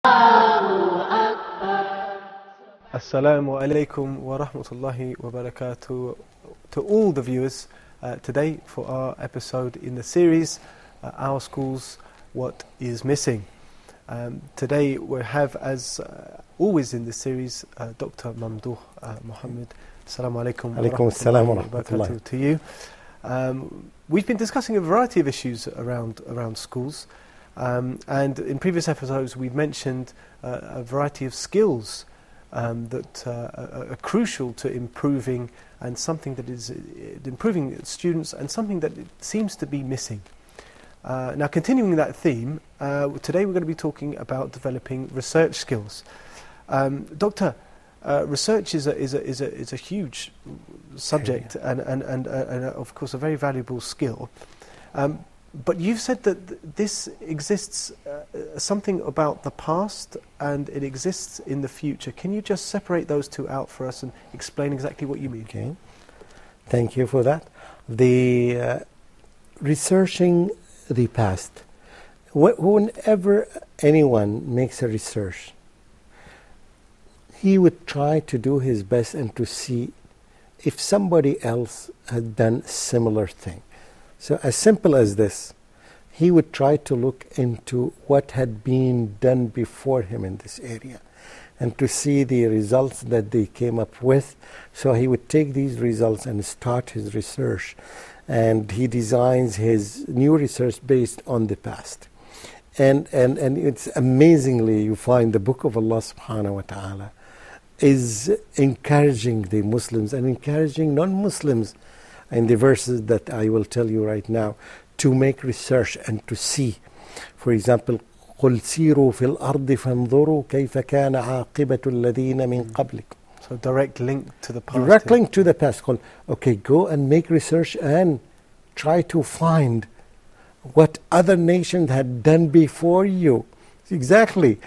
Assalamu alaikum wa rahmatullahi wa barakatuh to all the viewers today for our episode in the series Our Schools, What is Missing. Today we have, as always in this series, Dr. Mamdouh Muhammad. Assalamu alaikum wa rahmatullahi wa barakatuh to you. We've been discussing a variety of issues around schools, and in previous episodes we've mentioned a variety of skills that are crucial to improving, and something that is improving students, and something that it seems to be missing. Now, continuing that theme, today we're going to be talking about developing research skills. Doctor, research is a huge subject, and of course a very valuable skill. But you've said that this exists something about the past and it exists in the future. Can you just separate those two out for us and explain exactly what you mean? Okay, thank you for that. The researching the past. Whenever anyone makes a research, he would try to do his best and to see if somebody else had done a similar thing. So as simple as this, he would try to look into what had been done before him in this area and to see the results that they came up with. So he would take these results and start his research, and he designs his new research based on the past. And it's amazingly, you find the book of Allah subhanahu wa ta'ala is encouraging the Muslims and encouraging non-Muslims in the verses that I will tell you right now, to make research and to see. For example, قُلْ سِيرُوا فِي الْأَرْضِ فَانْظُرُوا كَيْفَ كَانَ عَاقِبَةُ الَّذِينَ مِنْ قَبْلِكُمْ. So direct link to the past. Direct link to the past. Okay, go and make research and try to find what other nations had done before you. Exactly,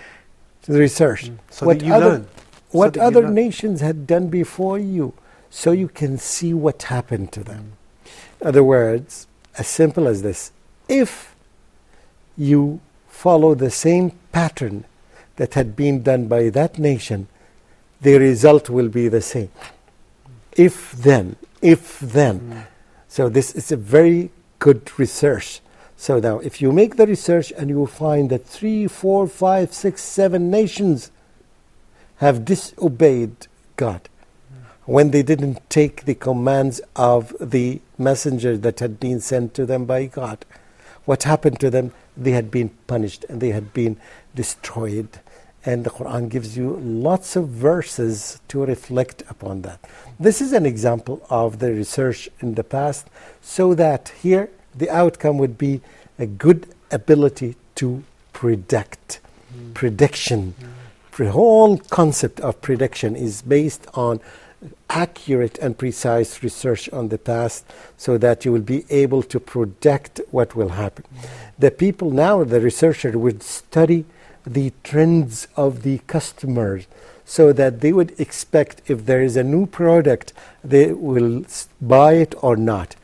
the research. So what that you learn. What other nations had done before you, so you can see what happened to them. In other words, as simple as this, if you follow the same pattern that had been done by that nation, the result will be the same. If then. So this is a very good research. So now, if you make the research and you find that 3, 4, 5, 6, 7 nations have disobeyed God, when they didn't take the commands of the messenger that had been sent to them by God, what happened to them? They had been punished and they had been destroyed. And the Quran gives you lots of verses to reflect upon that. This is an example of the research in the past, so that here the outcome would be a good ability to predict. Prediction. The whole concept of prediction is based on accurate and precise research on the past, so that you will be able to predict what will happen. The people now, the researcher, would study the trends of the customers, so that they would expect if there is a new product, they will buy it or not.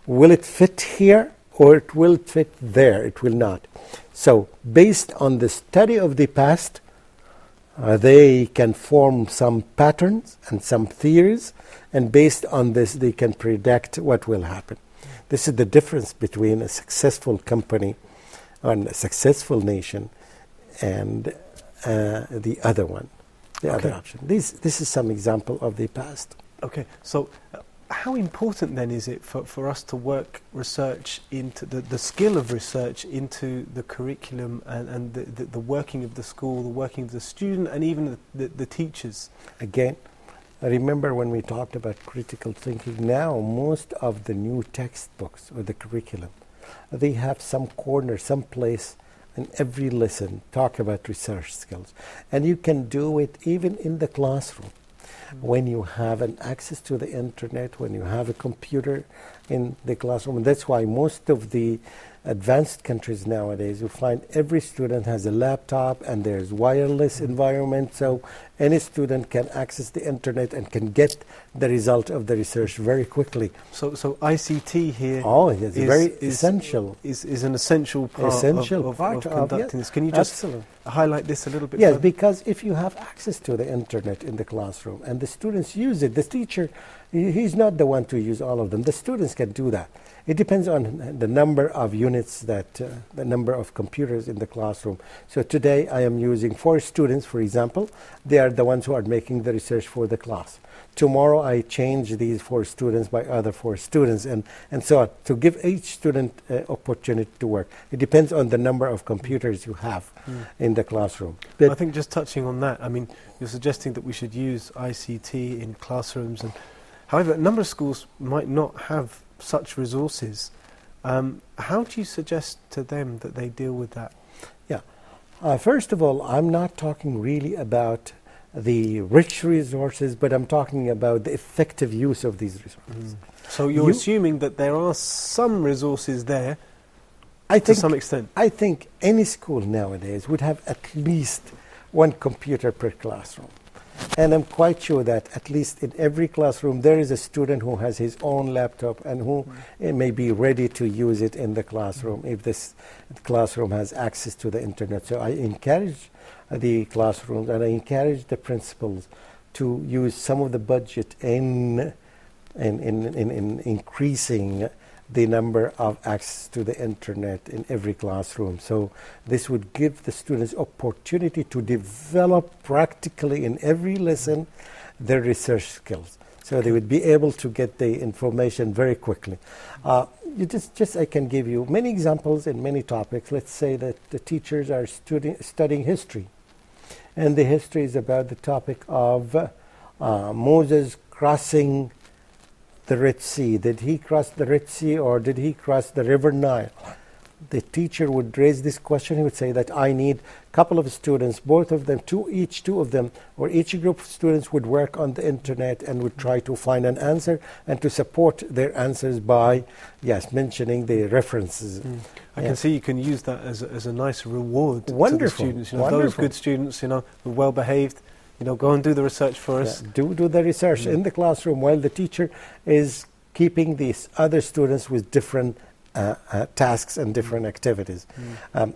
Will it fit here or it will fit there? It will not. So based on the study of the past, they can form some patterns and some theories, and based on this they can predict what will happen. This is the difference between a successful company and a successful nation and the other one, other option. This is some example of the past. Okay, so how important then is it for us to work research into the skill of research into the curriculum and the working of the school, the working of the student, and even the teachers? Again, I remember when we talked about critical thinking, now most of the new textbooks or the curriculum, they have some corner, some place in every lesson talk about research skills. And you can do it even in the classroom. When you have an access to the internet, when you have a computer, in the classroom. And that's why most of the advanced countries nowadays, you find every student has a laptop and there's wireless environment, so any student can access the internet and can get the result of the research very quickly. So ICT here is very essential. Is an essential part of conducting this. Can you just highlight this a little bit? Yes, further? Because if you have access to the internet in the classroom and the students use it, the teacher, he's not the one to use all of them. The students can do that. It depends on the number of units, the number of computers in the classroom. So today I am using 4 students, for example. They are the ones who are making the research for the class. Tomorrow I change these 4 students by other 4 students, and so on, to give each student opportunity to work. It depends on the number of computers you have in the classroom. But I think just touching on that, I mean, you're suggesting that we should use ICT in classrooms, and however, a number of schools might not have such resources. How do you suggest to them that they deal with that? Yeah. First of all, I'm not talking really about the rich resources, but I'm talking about the effective use of these resources. So you're assuming that there are some resources there to some extent? I think any school nowadays would have at least 1 computer per classroom. And I'm quite sure that at least in every classroom there is a student who has his own laptop and who may be ready to use it in the classroom if this classroom has access to the internet. So I encourage the classrooms and I encourage the principals to use some of the budget in increasing the number of access to the internet in every classroom. So this would give the students opportunity to develop practically in every lesson their research skills. So they would be able to get the information very quickly. I can give you many examples in many topics. Let's say that the teachers are studying history, and the history is about the topic of Moses crossing the Red Sea. Did he cross the Red Sea or did he cross the River Nile? The teacher would raise this question. He would say that I need a couple of students, both of them, each two of them, or each group of students would work on the internet and would try to find an answer and to support their answers by, mentioning the references. I can see you can use that as a nice reward to the students. Wonderful. Those good students, well behaved, go and do the research for us. Do the research in the classroom while the teacher is keeping these other students with different tasks and different activities. A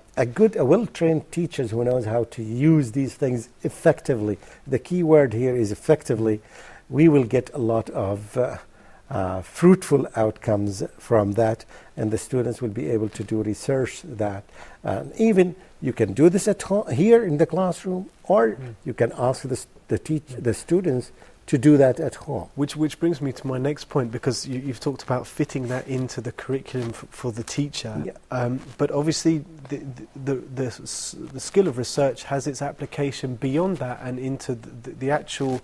well-trained teacher who knows how to use these things effectively, the key word here is effectively, we will get a lot of fruitful outcomes from that, and the students will be able to do research that. Even you can do this at home, here in the classroom, or you can ask the students to do that at home. Which brings me to my next point, because you've talked about fitting that into the curriculum for the teacher. Yeah. But obviously the skill of research has its application beyond that and into the actual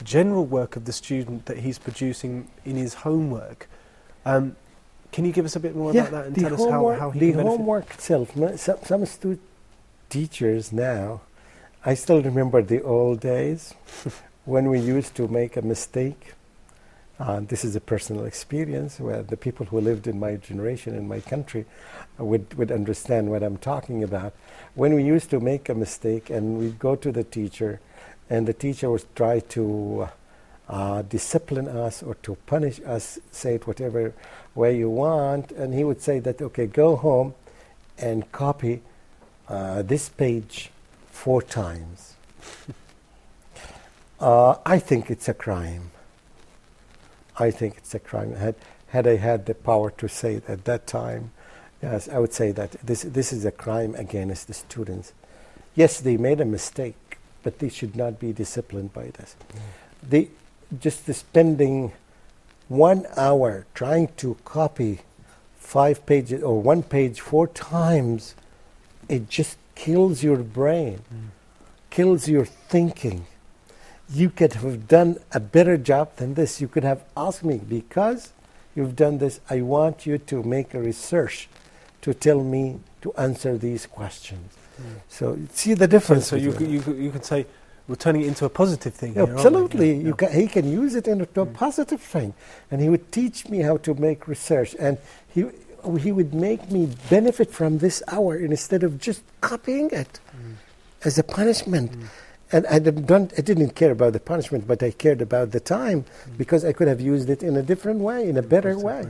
general work of the student that he's producing in his homework. Can you give us a bit more about that and tell us how he can benefit? The homework itself, some teachers now, I still remember the old days when we used to make a mistake. This is a personal experience where the people who lived in my generation, in my country, would understand what I'm talking about. When we used to make a mistake and we'd go to the teacher, and the teacher would try to discipline us or to punish us, say it whatever way you want, and he would say that, okay, go home and copy this page 4 times. I think it's a crime. I think it's a crime. Had I had the power to say it at that time, yes, I would say that this is a crime against the students. Yes, they made a mistake, but they should not be disciplined by this. Just spending 1 hour trying to copy 5 pages or 1 page 4 times, it just kills your brain, kills your thinking. You could have done a better job than this. You could have asked me, because you've done this, I want you to make a research to tell me to answer these questions. So see the difference. So you could say, we're turning it into a positive thing. Yeah, here, aren't we? absolutely. Yeah. He can use it into a positive thing. And he would teach me how to make research. And he would make me benefit from this hour instead of just copying it as a punishment. And I didn't care about the punishment, but I cared about the time because I could have used it in a different way, in a better way.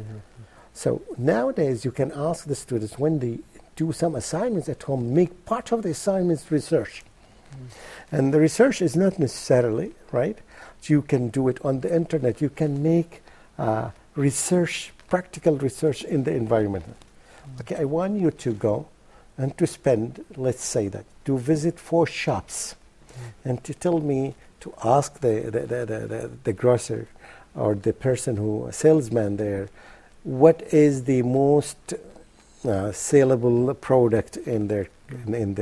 So nowadays you can ask the students when they do some assignments at home, make part of the assignments research. And the research is not necessarily, right? You can do it on the internet. You can make research, practical research in the environment. Okay, I want you to go and to spend, let's say that, to visit 4 shops and to tell me, to ask the grocer or the person a salesman there, what is the most saleable product in their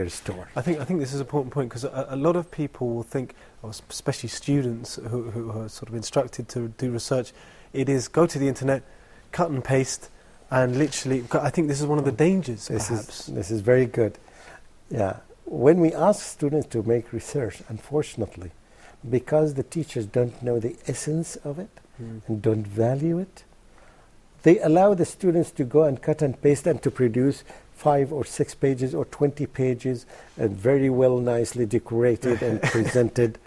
store. I think this is an important point because a lot of people will think, especially students who are sort of instructed to do research, it is go to the internet, cut and paste, and literally, I think this is one of the dangers, perhaps. This is very good. Yeah. When we ask students to make research, unfortunately, because the teachers don't know the essence of it and don't value it, they allow the students to go and cut and paste and to produce 5 or 6 pages or 20 pages and very well nicely decorated and presented.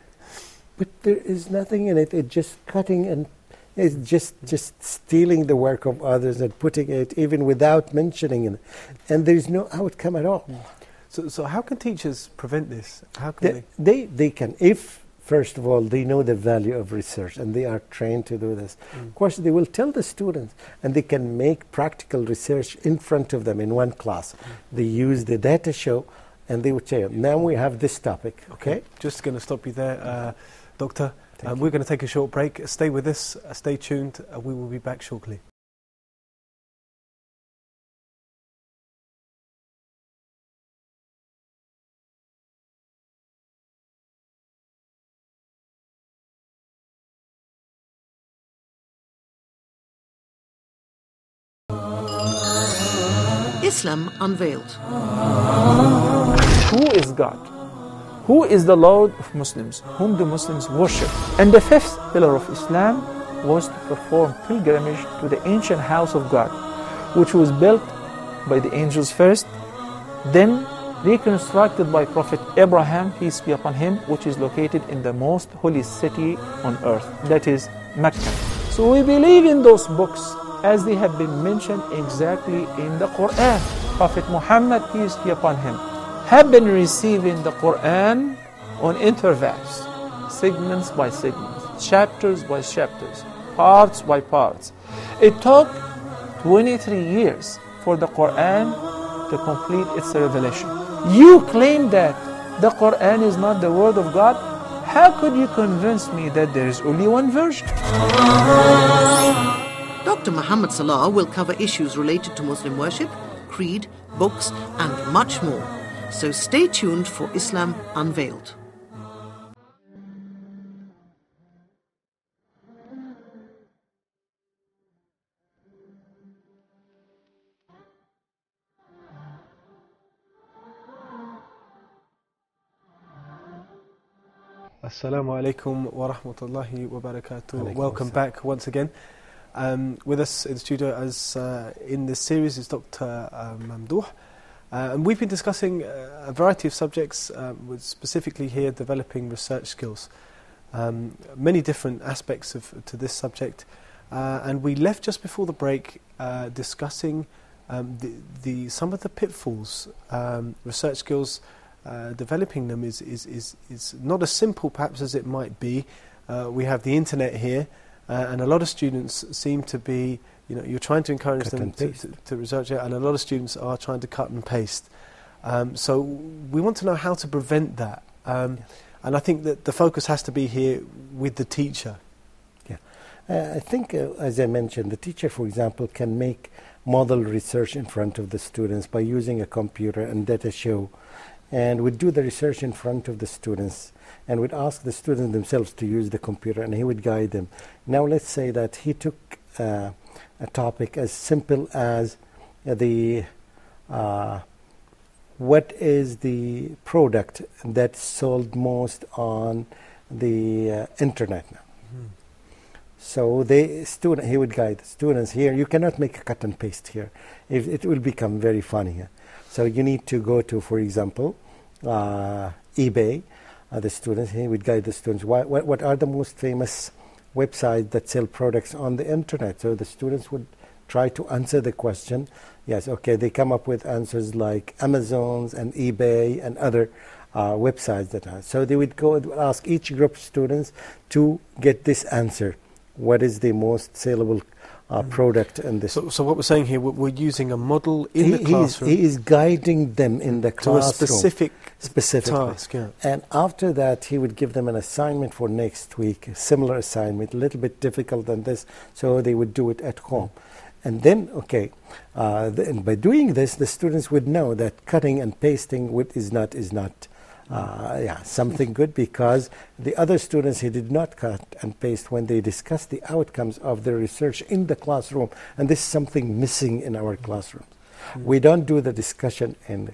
But there is nothing in it. It's just cutting and it's just stealing the work of others and putting it even without mentioning it. And there is no outcome at all. So how can teachers prevent this? How can they can, if first of all they know the value of research and they are trained to do this. Of course, they will tell the students and they can make practical research in front of them in one class. They use the data show and they would say, now we have this topic. Okay? Just going to stop you there, Doctor. We're going to take a short break. Stay with us. Stay tuned. We will be back shortly. Islam Unveiled. Who is God? Who is the Lord of Muslims? Whom do Muslims worship? And the 5th pillar of Islam was to perform pilgrimage to the ancient house of God, which was built by the angels first, then reconstructed by Prophet Abraham, peace be upon him, which is located in the most holy city on earth, that is Mecca. So we believe in those books as they have been mentioned exactly in the Quran. Prophet Muhammad, peace be upon him, have been receiving the Quran on intervals, segments by segments, chapters by chapters, parts by parts. It took 23 years for the Quran to complete its revelation. You claim that the Quran is not the word of God? How could you convince me that there is only one version? Dr. Muhammad Salah will cover issues related to Muslim worship, creed, books, and much more. So stay tuned for Islam Unveiled. Assalamu alaikum wa rahmatullahi wa barakatuh. Welcome back once again. With us in the studio as in this series is Dr. Mamdouh. And we've been discussing a variety of subjects, with specifically here developing research skills. Many different aspects to this subject. And we left just before the break discussing some of the pitfalls. Research skills, developing them is not as simple perhaps as it might be. We have the internet here. And a lot of students seem to be, you're trying to encourage them to research it, and a lot of students are trying to cut and paste. So we want to know how to prevent that. And I think that the focus has to be here with the teacher. Yeah. I think, as I mentioned, the teacher, for example, can make model research in front of the students by using a computer and data show, and would do the research in front of the students, and would ask the students themselves to use the computer, and he would guide them. Now let's say that he took a topic as simple as the what is the product that's sold most on the internet now. So he would guide the students here. You cannot make a cut and paste here. It will become very funny here. So you need to go to, for example, eBay. The students, he would guide the students. What are the most famous websites that sell products on the internet? So the students would try to answer the question. Yes, okay, they come up with answers like Amazon's and eBay and other websites that are. So they would go and ask each group of students to get this answer. What is the most saleable product in this? So what we're saying here, we're using a model in the classroom. He is guiding them in the classroom. To a specific task. Yeah. And after that, he would give them an assignment for next week, a similar assignment, a little bit difficult than this, so they would do it at home. And then, okay, by doing this, the students would know that cutting and pasting is not something good, because the other students, he did not cut and paste when they discussed the outcomes of their research in the classroom. And this is something missing in our classrooms. We don't do the discussion, and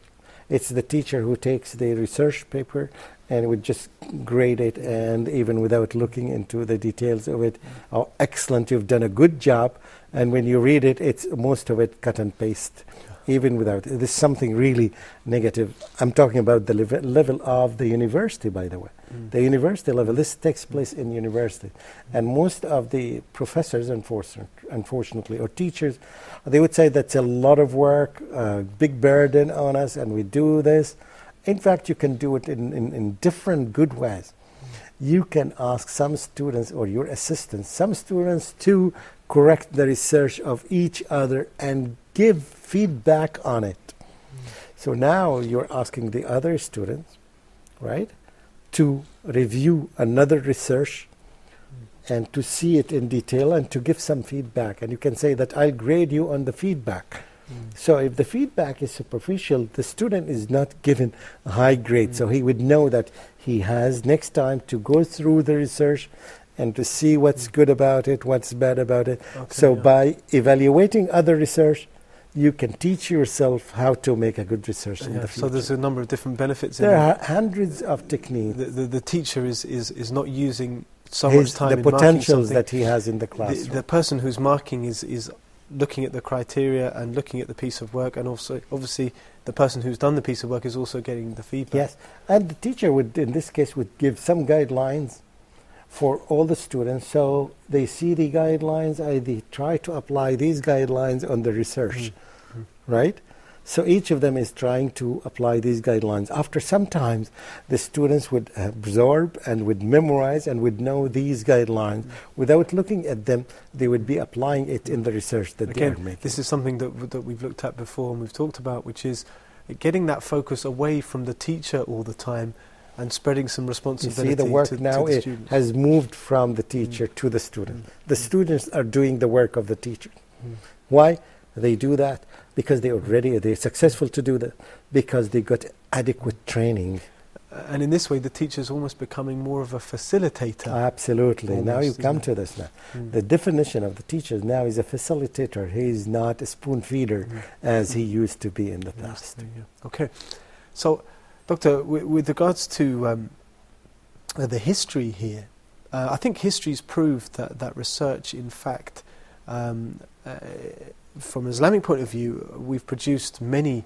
it's the teacher who takes the research paper and would just grade it, and even without looking into the details of it, oh, excellent, you've done a good job. And when you read it, it's most of it cut and paste. Even without it. This is something really negative. I'm talking about the level of the university, by the way. The university level, this takes place in university. And most of the professors, unfortunately, or teachers, they would say that's a lot of work, big burden on us, and we do this. In fact, you can do it in different good ways. You can ask some students or your assistants, some students to correct the research of each other and give feedback on it. So now you're asking the other students, right, to review another research and to see it in detail and to give some feedback. And you can say that I'll grade you on the feedback. So if the feedback is superficial, the student is not given a high grade. So he would know that he has next time to go through the research and to see what's good about it, what's bad about it. Okay, so by evaluating other research, you can teach yourself how to make a good research in the future. So there's a number of different benefits. There are hundreds of techniques. The teacher is not using so much time the potentials that he has in the classroom. The person who's marking is looking at the criteria and looking at the piece of work, and also obviously the person who's done the piece of work is also getting the feedback. Yes, and the teacher would, in this case, would give some guidelines for all the students, so they see the guidelines, they try to apply these guidelines on the research, right? So each of them is trying to apply these guidelines. After some time, the students would absorb and would memorize and would know these guidelines. Without looking at them, they would be applying it in the research that they are making. This is something that we've looked at before and we've talked about, which is getting that focus away from the teacher all the time and spreading some responsibility. You see, the work to now the students. has moved from the teacher to the student. The students are doing the work of the teacher. Why? They do that because they're successful to do that, because they got adequate training. And in this way, the teacher's almost becoming more of a facilitator. Absolutely. Almost, now you come to this now. The definition of the teacher now is a facilitator. He is not a spoon feeder as he used to be in the past. Okay. So, Doctor, with regards to the history here, I think history's proved that research, in fact, from an Islamic point of view, we've produced many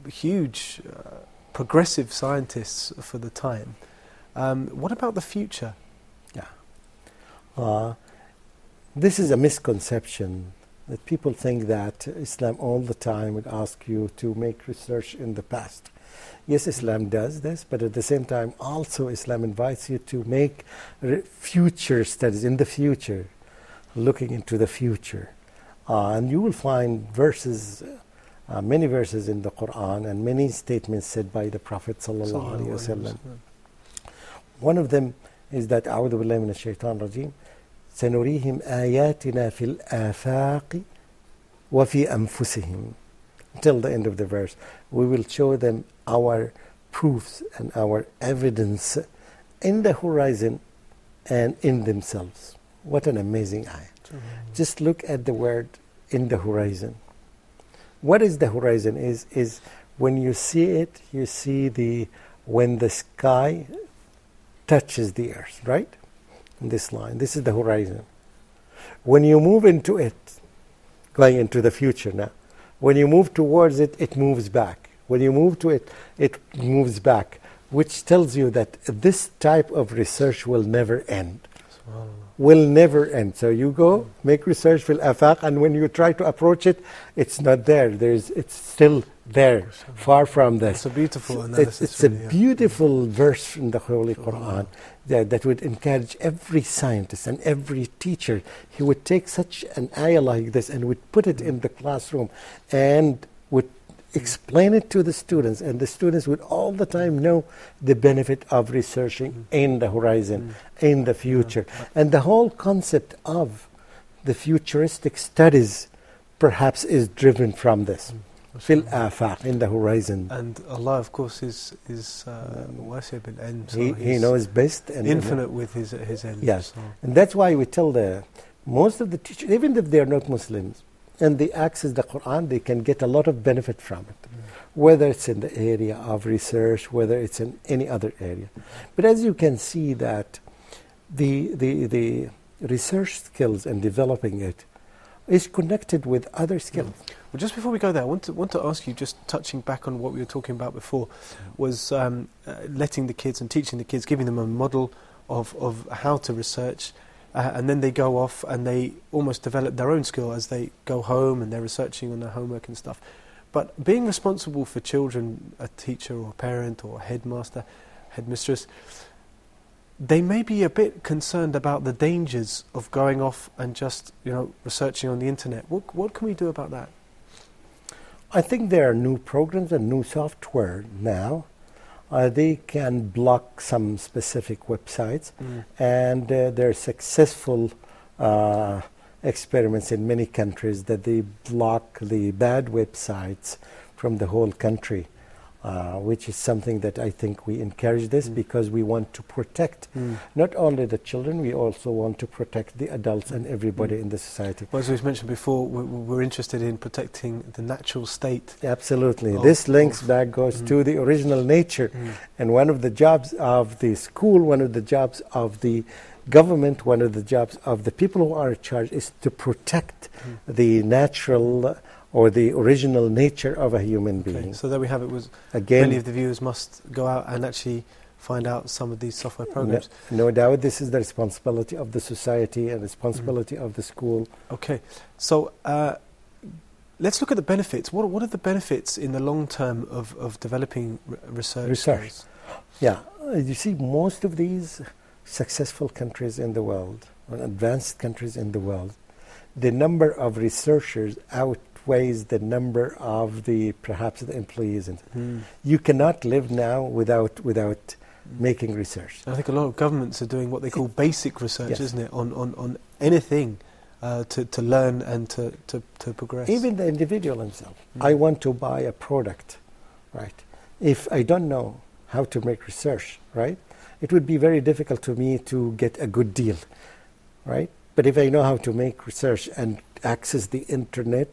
huge progressive scientists for the time. What about the future? This is a misconception that people think that Islam all the time would ask you to make research in the past. Yes, Islam does this, but at the same time also Islam invites you to make future studies in the future, looking into the future. And you will find verses, many verses in the Quran and many statements said by the Prophet ﷺ. One of them is that أعوذ بالله من الشيطان الرجيم سنريهم آياتنا في الآفاق وفي أنفسهم. Till the end of the verse, we will show them our proofs and our evidence in the horizon and in themselves. What an amazing ayah. Just look at the word in the horizon. What is the horizon? Is When you see it, you see when the sky touches the earth, right? In this line, this is the horizon. When you move into it, going into the future now, when you move towards it, it moves back. When you move to it, it moves back, which tells you that this type of research will never end. Will never end. So you go make research fil afaq, and when you try to approach it, it's not there. It's still there, far from this. It's a beautiful analysis. It's a beautiful verse from the Holy Quran that would encourage every scientist and every teacher. He would take such an ayah like this and would put it in the classroom and would explain it to the students, and the students would all the time know the benefit of researching in the horizon, in the future. And the whole concept of the futuristic studies perhaps is driven from this. Fil afaq, in the horizon. And Allah, of course, is wasi' bil ilm, so He knows best. And infinite with his ilm. Yes. So. And that's why we tell most of the teachers, even if they are not Muslims, and they access the Quran, they can get a lot of benefit from it, whether it's in the area of research, whether it's in any other area. But as you can see that the research skills and developing it is connected with other skills. Well, just before we go there, I want to ask you, just touching back on what we were talking about before, was letting the kids and teaching the kids, giving them a model of how to research, and then they go off and they almost develop their own skill as they go home and they're researching on their homework and stuff. But being responsible for children, a teacher or a parent or a headmaster, headmistress, they may be a bit concerned about the dangers of going off and just, researching on the internet. What can we do about that? I think there are new programs and new software now. They can block some specific websites, and there are successful experiments in many countries that they block the bad websites from the whole country, which is something that I think we encourage this because we want to protect not only the children, we also want to protect the adults and everybody in the society. Well, as we've mentioned before, we're interested in protecting the natural state. Absolutely. This links back, goes to the original nature. And one of the jobs of the school, one of the jobs of the government, one of the jobs of the people who are in charge is to protect the natural or the original nature of a human being. So there we have it. Again, many of the viewers must go out and actually find out some of these software programs. No doubt this is the responsibility of the society and responsibility of the school. Okay, so let's look at the benefits. What are the benefits in the long term of developing research skills? Yeah, you see, most of these successful countries in the world, or advanced countries in the world, the number of researchers outweighs the number of perhaps the employees. You cannot live now without making research. I think a lot of governments are doing what they call basic research, isn't it, on anything to learn and to progress. Even the individual himself. I want to buy a product, right? If I don't know how to make research, right, it would be very difficult to me to get a good deal, right? But if I know how to make research and access the internet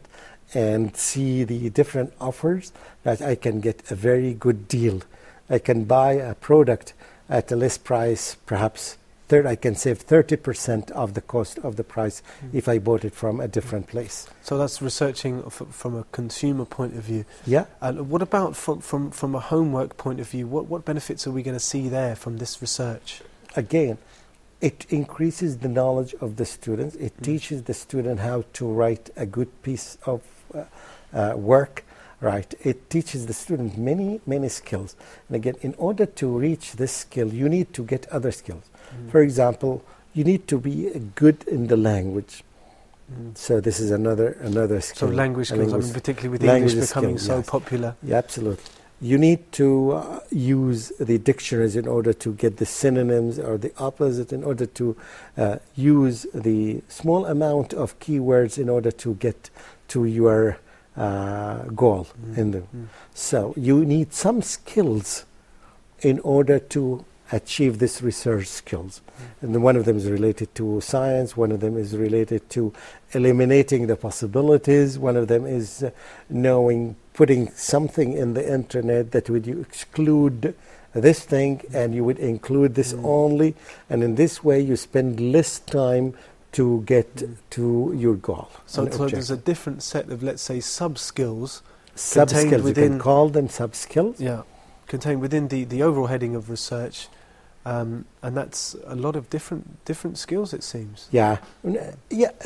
and see the different offers, that I can get a very good deal. I can buy a product at a less price, perhaps I can save 30% of the cost of the price if I bought it from a different place. So that's researching from a consumer point of view. Yeah. And what about from a homework point of view? What benefits are we going to see there from this research? Again, it increases the knowledge of the students. It teaches the student how to write a good piece of work. Right. It teaches the student many skills. And again, in order to reach this skill, you need to get other skills. For example, you need to be good in the language. So this is another skill. So language skills, particularly with English becoming so popular. Yeah, absolutely. You need to use the dictionaries in order to get the synonyms or the opposite, in order to use the small amount of keywords in order to get to your goal in them. So you need some skills in order to achieve this research skills. And then one of them is related to science, one of them is related to eliminating the possibilities, one of them is knowing putting something in the internet that would you exclude this thing and you would include this only, and in this way you spend less time to get to your goal. So there's a different set of, let's say, sub-skills. Sub-skills, you can call them sub-skills. Yeah, contained within the overall heading of research, and that's a lot of different skills, it seems. Yeah,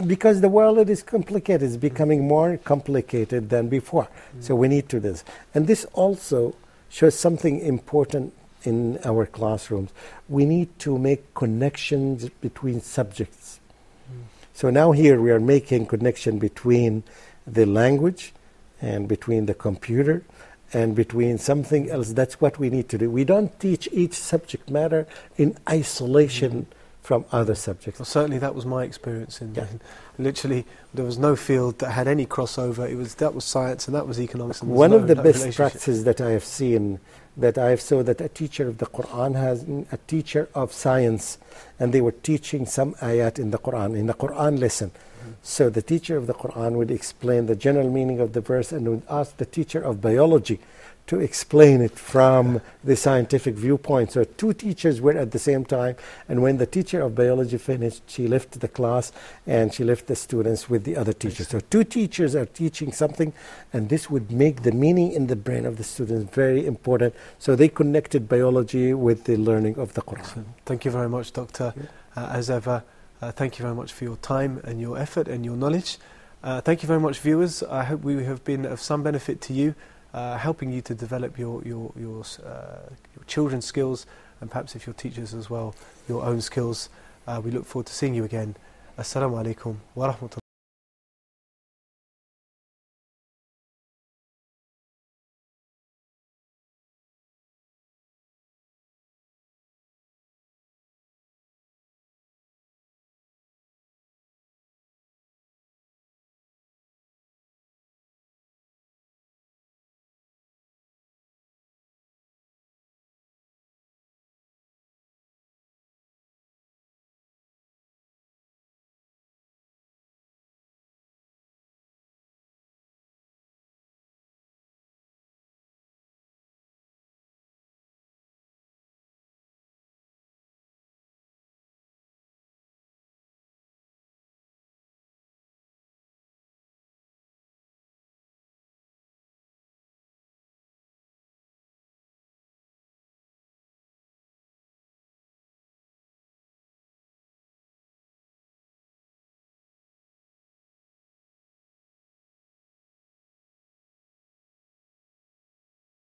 because the world is complicated. It's becoming more complicated than before. So we need to do this. And this also shows something important in our classrooms. We need to make connections between subjects. So now here we are making connection between the language and between the computer and between something else. That's what we need to do. We don't teach each subject matter in isolation from other subjects. Well, certainly that was my experience. Literally, there was no field that had any crossover. That was science and that was economics. And one of the best practices that I have seen, that I saw that a teacher of the Quran has a teacher of science, and they were teaching some ayat in the Quran lesson. So the teacher of the Quran would explain the general meaning of the verse and would ask the teacher of biology to explain it from the scientific viewpoint. So two teachers were at the same time, and when the teacher of biology finished, she left the class and she left the students with the other teachers. So two teachers are teaching something, and this would make the meaning in the brain of the students very important. So they connected biology with the learning of the Quran. Thank you very much, Doctor. As ever, thank you very much for your time and your effort and your knowledge. Thank you very much, viewers. I hope we have been of some benefit to you, helping you to develop your children's skills, and perhaps if you're teachers as well, your own skills. We look forward to seeing you again. Assalamu alaikum wa rahmatullah.